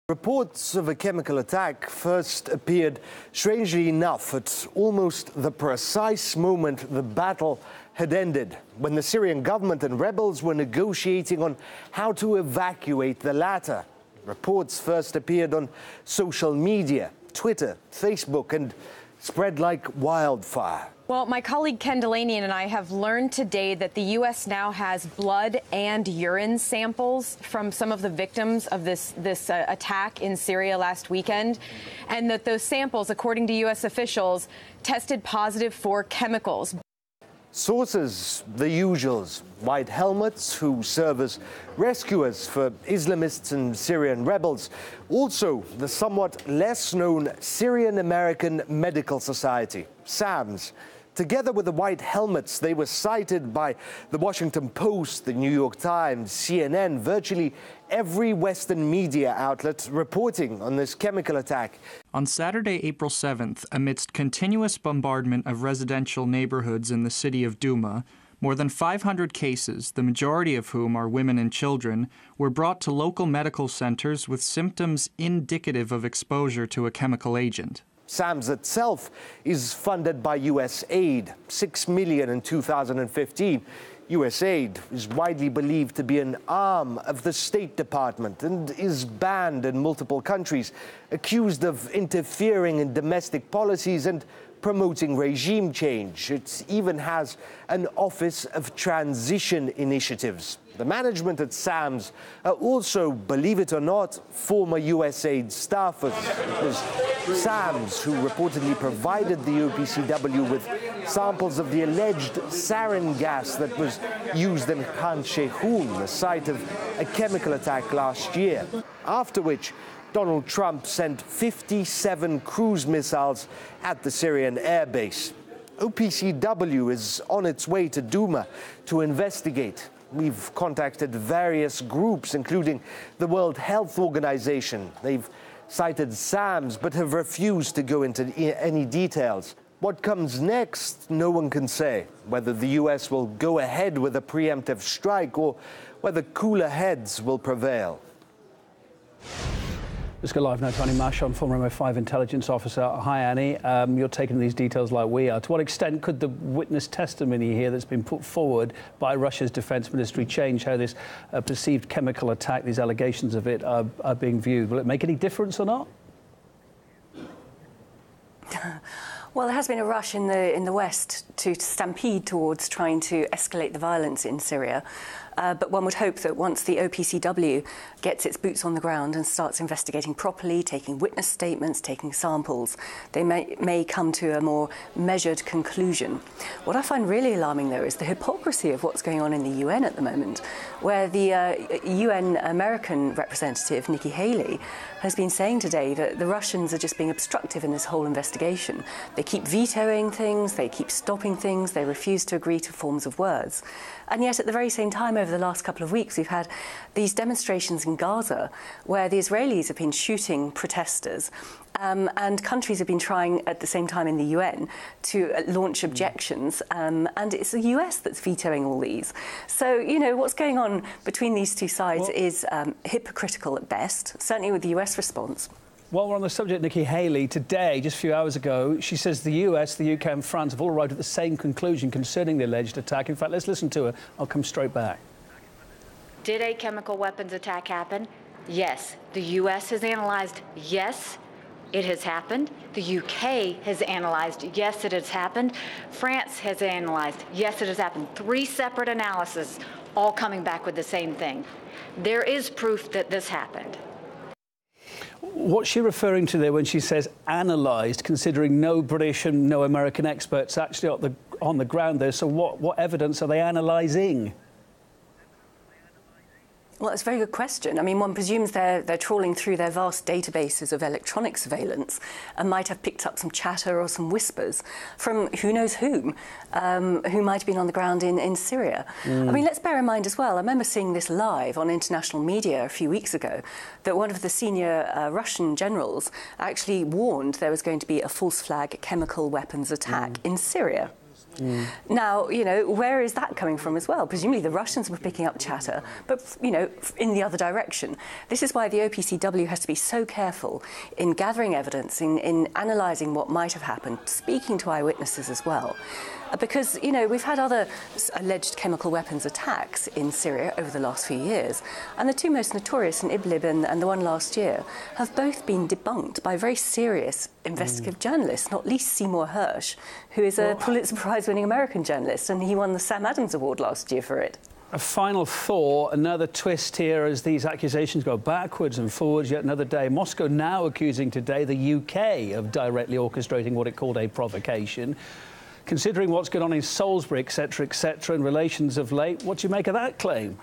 Reports of a chemical attack first appeared, strangely enough, at almost the precise moment the battle had ended, when the Syrian government and rebels were negotiating on how to evacuate the latter. Reports first appeared on social media, Twitter, Facebook, and spread like wildfire. Well, my colleague Ken Delaney and I have learned today that the U.S. now has blood and urine samples from some of the victims of this attack in Syria last weekend, and that those samples, according to U.S. officials, tested positive for chemicals. Sources, the usuals: white helmets who serve as rescuers for Islamists and Syrian rebels. Also, the somewhat less known Syrian American Medical Society, SAMS. Together with the white helmets, they were cited by the Washington Post, the New York Times, CNN, virtually every Western media outlet reporting on this chemical attack. On Saturday, April 7th, amidst continuous bombardment of residential neighborhoods in the city of Douma, more than 500 cases, the majority of whom are women and children, were brought to local medical centers with symptoms indicative of exposure to a chemical agent. SAMS itself is funded by U.S. aid, $6 million in 2015. U.S. aid is widely believed to be an arm of the State Department and is banned in multiple countries, accused of interfering in domestic policies and promoting regime change. It even has an Office of Transition Initiatives. The management at SAMS are also, believe it or not, former USAID staffers. It was SAMS who reportedly provided the OPCW with samples of the alleged sarin gas that was used in Khan Sheikhoun, the site of a chemical attack last year, after which Donald Trump sent 57 cruise missiles at the Syrian airbase. OPCW is on its way to Douma to investigate. We've contacted various groups, including the World Health Organization. They've cited SAMS, but have refused to go into any details. What comes next, no one can say. Whether the U.S. will go ahead with a preemptive strike or whether cooler heads will prevail. Let's go live now to Annie Mashon, former MI5 intelligence officer. Hi, Annie. You're taking these details like we are. To what extent could the witness testimony here that's been put forward by Russia's defense ministry change how this perceived chemical attack, these allegations of it, are being viewed? Will it make any difference or not? Well, there has been a rush in the West to stampede towards trying to escalate the violence in Syria. But one would hope that once the OPCW gets its boots on the ground and starts investigating properly, taking witness statements, taking samples, they may come to a more measured conclusion. What I find really alarming, though, is the hypocrisy of what's going on in the UN at the moment, where the UN American representative, Nikki Haley, has been saying today that the Russians are just being obstructive in this whole investigation. They keep vetoing things, they keep stopping things, they refuse to agree to forms of words. And yet, at the very same time, over the last couple of weeks, we've had these demonstrations in Gaza where the Israelis have been shooting protesters, and countries have been trying at the same time in the UN to launch objections, and it's the US that's vetoing all these. So, you know, what's going on between these two sides is hypocritical at best, certainly with the US response. While we're on the subject, Nikki Haley, today, just a few hours ago, she says the US, the UK and France have all arrived at the same conclusion concerning the alleged attack. In fact, let's listen to her. I'll come straight back. Did a chemical weapons attack happen? Yes. The US has analyzed, yes, it has happened. The UK has analyzed, yes, it has happened. France has analyzed, yes, it has happened. 3 separate analyses, all coming back with the same thing. There is proof that this happened. What's she referring to there when she says analysed, considering no British and no American experts actually on the ground there? So what evidence are they analysing? Well, it's a very good question. I mean, one presumes they're trawling through their vast databases of electronic surveillance and might have picked up some chatter or some whispers from who knows who might have been on the ground in Syria. I mean, let's bear in mind as well, I remember seeing this live on international media a few weeks ago, that one of the senior Russian generals actually warned there was going to be a false flag chemical weapons attack in Syria. Now, you know, where is that coming from as well? Presumably the Russians were picking up chatter, but, you know, in the other direction. This is why the OPCW has to be so careful in gathering evidence, in analysing what might have happened, speaking to eyewitnesses as well. Because, you know, we've had other alleged chemical weapons attacks in Syria over the last few years, and the two most notorious, in Idlib and the one last year, have both been debunked by very serious investigative journalists, not least Seymour Hersh, who is a Pulitzer Prize-winning American journalist, and he won the Sam Adams Award last year for it. A final thought, another twist here as these accusations go backwards and forwards yet another day. Moscow now accusing today the UK of directly orchestrating what it called a provocation. Considering what's going on in Salisbury, etc., and relations of late, what do you make of that claim?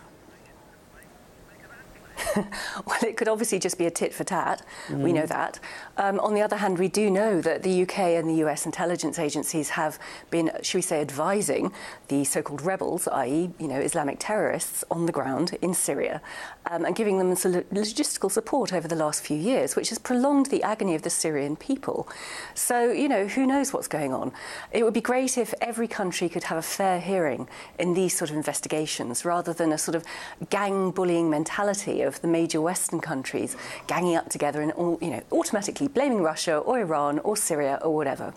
Well, it could obviously just be a tit for tat. We know that. On the other hand, we do know that the UK and the US intelligence agencies have been, should we say, advising the so-called rebels, i.e., you know, Islamic terrorists on the ground in Syria, and giving them logistical support over the last few years, which has prolonged the agony of the Syrian people. So, you know, who knows what's going on? It would be great if every country could have a fair hearing in these sort of investigations, rather than a sort of gang bullying mentality of the major Western countries ganging up together and all, you know, automatically blaming Russia or Iran or Syria or whatever.